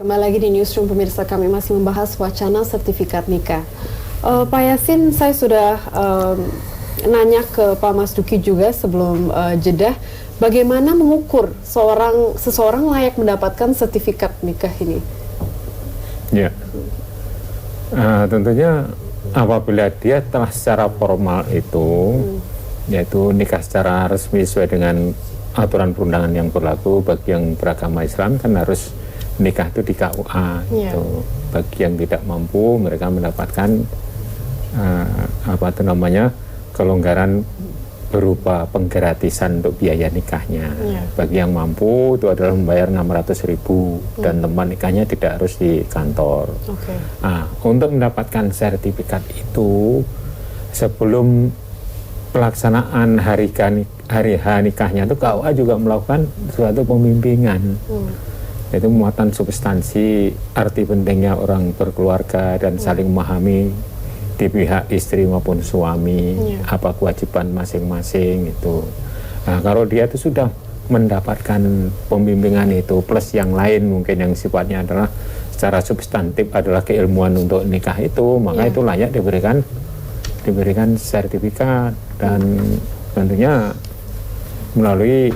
Kembali lagi di Newsroom pemirsa, kami masih membahas wacana sertifikat nikah. Pak Yasin, saya sudah nanya ke Pak Mas Duki juga sebelum jeda, bagaimana mengukur seseorang layak mendapatkan sertifikat nikah ini? Ya, tentunya apabila dia telah secara formal itu, yaitu nikah secara resmi sesuai dengan aturan perundangan yang berlaku. Bagi yang beragama Islam kan harus nikah itu di KUA. Gitu. Bagi yang tidak mampu, mereka mendapatkan kelonggaran berupa penggratisan untuk biaya nikahnya. Bagi yang mampu itu adalah membayar 600.000 dan tempat nikahnya tidak harus di kantor. Untuk mendapatkan sertifikat itu, sebelum pelaksanaan hari H nikahnya itu KUA juga melakukan suatu pembimbingan. Yaitu muatan substansi arti pentingnya orang berkeluarga dan saling memahami di pihak istri maupun suami, apa kewajiban masing-masing itu. Nah, kalau dia itu sudah mendapatkan pembimbingan itu plus yang lain mungkin yang sifatnya adalah secara substantif adalah keilmuan untuk nikah itu, maka itu layak diberikan sertifikat dan tentunya melalui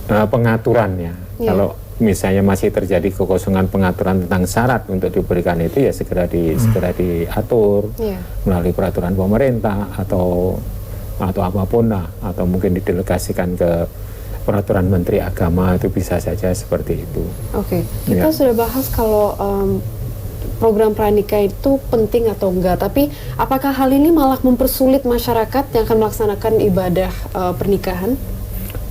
pengaturannya. Kalau misalnya masih terjadi kekosongan pengaturan tentang syarat untuk diberikan itu, ya segera diatur melalui peraturan pemerintah atau apapun lah, atau mungkin didelegasikan ke peraturan Menteri Agama, itu bisa saja seperti itu. Kita sudah bahas kalau program pranikah itu penting atau enggak, tapi apakah hal ini malah mempersulit masyarakat yang akan melaksanakan ibadah pernikahan?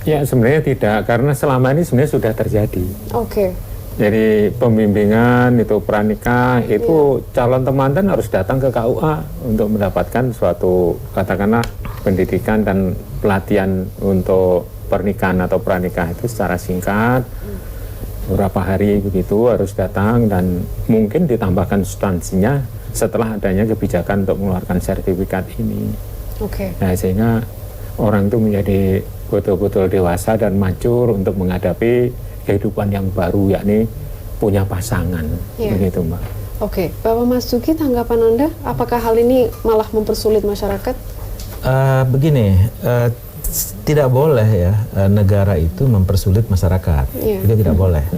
Ya, sebenarnya tidak, karena selama ini sebenarnya sudah terjadi. Jadi pembimbingan itu pranikah itu calon temanten harus datang ke KUA untuk mendapatkan suatu katakanlah pendidikan dan pelatihan untuk pernikahan atau pranikah itu secara singkat. Beberapa hari begitu harus datang dan mungkin ditambahkan substansinya setelah adanya kebijakan untuk mengeluarkan sertifikat ini. Nah, sehingga orang itu menjadi betul-betul dewasa dan mature untuk menghadapi kehidupan yang baru, yakni punya pasangan. Begitu, Mbak. Bapak Mas Duki, tanggapan Anda, apakah hal ini malah mempersulit masyarakat? Tidak boleh ya negara itu mempersulit masyarakat. Itu tidak boleh.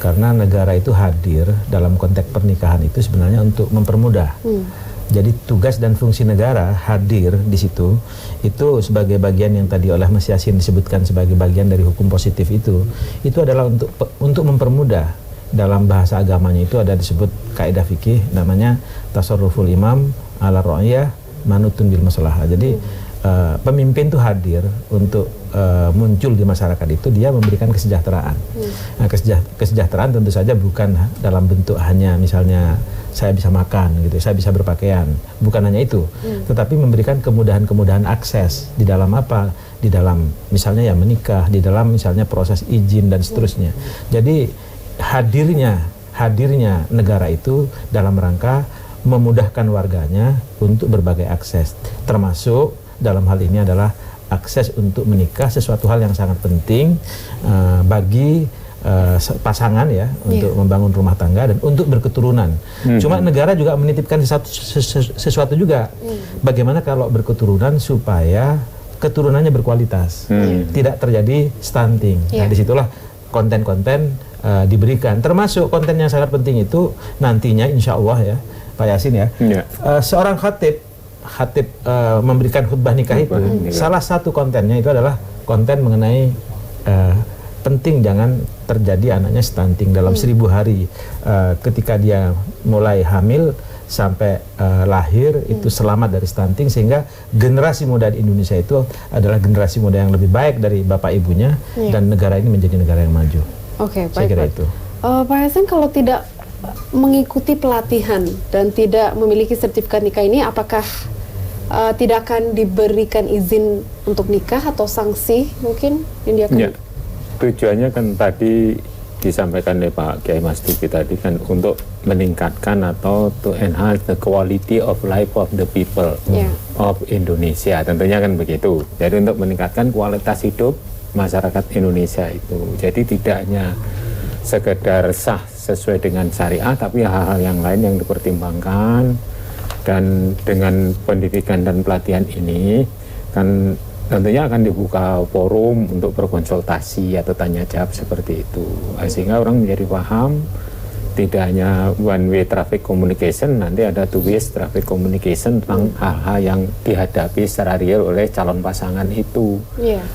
Karena negara itu hadir dalam konteks pernikahan itu sebenarnya untuk mempermudah. Jadi tugas dan fungsi negara hadir di situ itu sebagai bagian yang tadi oleh Mas Yasin disebutkan sebagai bagian dari hukum positif itu adalah untuk mempermudah. Dalam bahasa agamanya itu ada disebut kaidah fikih namanya tasarruful imam ala ra'iyah manutun bil masalah. Jadi pemimpin itu hadir untuk muncul di masyarakat itu, dia memberikan kesejahteraan. Nah, kesejahteraan tentu saja bukan dalam bentuk hanya misalnya saya bisa makan gitu, saya bisa berpakaian, bukan hanya itu, tetapi memberikan kemudahan-kemudahan akses di dalam apa? Di dalam misalnya ya menikah, di dalam misalnya proses izin dan seterusnya. Jadi hadirnya negara itu dalam rangka memudahkan warganya untuk berbagai akses, termasuk dalam hal ini adalah akses untuk menikah, sesuatu hal yang sangat penting bagi pasangan ya, untuk membangun rumah tangga dan untuk berketurunan. Cuma negara juga menitipkan sesuatu juga. Bagaimana kalau berketurunan supaya keturunannya berkualitas, tidak terjadi stunting. Nah, disitulah konten-konten diberikan. Termasuk konten yang sangat penting itu nantinya insya Allah ya, Pak Yasin ya, seorang khatib memberikan khutbah nikah itu, salah satu kontennya itu adalah konten mengenai penting jangan terjadi anaknya stunting dalam 1000 hari ketika dia mulai hamil sampai lahir itu selamat dari stunting, sehingga generasi muda di Indonesia itu adalah generasi muda yang lebih baik dari bapak ibunya dan negara ini menjadi negara yang maju. Saya kira itu. Pak Yasin, kalau tidak mengikuti pelatihan dan tidak memiliki sertifikat nikah ini, apakah tidak akan diberikan izin untuk nikah atau sanksi mungkin yang dia akan? Tujuannya kan tadi disampaikan oleh Pak Kiai Mas Duki tadi kan untuk meningkatkan atau to enhance the quality of life of the people of Indonesia, tentunya kan begitu. Jadi untuk meningkatkan kualitas hidup masyarakat Indonesia itu. Jadi tidak hanya sekedar sah sesuai dengan syariah, tapi hal-hal yang lain yang dipertimbangkan. Dan dengan pendidikan dan pelatihan ini kan tentunya akan dibuka forum untuk berkonsultasi atau tanya jawab seperti itu, sehingga orang menjadi paham tidak hanya one way traffic communication, nanti ada two way traffic communication tentang hal-hal yang dihadapi secara real oleh calon pasangan itu,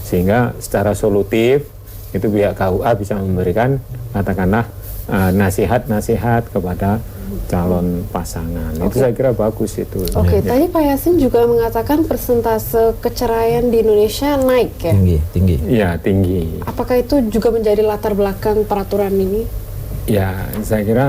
sehingga secara solutif itu pihak KUA bisa memberikan katakanlah nasihat-nasihat kepada calon pasangan. Itu saya kira bagus itu. Tadi Pak Yasin juga mengatakan persentase keceraian di Indonesia naik ya? Tinggi. Ya, tinggi. Apakah itu juga menjadi latar belakang peraturan ini? Ya, saya kira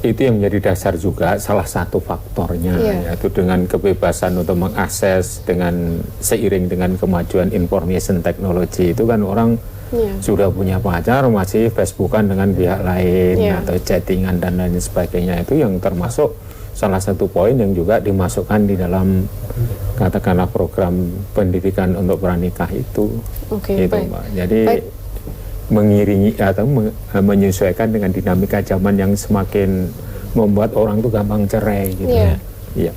itu yang menjadi dasar juga, salah satu faktornya, yaitu dengan kebebasan untuk mengakses, dengan seiring dengan kemajuan information technology itu kan orang sudah punya pacar masih Facebookan dengan pihak lain atau chattingan dan lain sebagainya, itu yang termasuk salah satu poin yang juga dimasukkan di dalam katakanlah program pendidikan untuk pranikah itu. Gitu, Mbak. Jadi mengiringi atau menyesuaikan dengan dinamika zaman yang semakin membuat orang tuh gampang cerai gitu. Iya.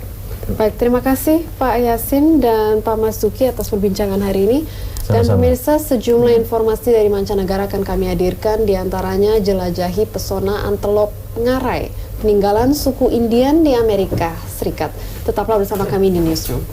Baik, terima kasih Pak Yasin dan Pak Mas Duki atas perbincangan hari ini. Dan pemirsa, sejumlah informasi dari mancanegara akan kami hadirkan, diantaranya jelajahi pesona antelop ngarai, peninggalan suku Indian di Amerika Serikat. Tetaplah bersama kami di Newsroom.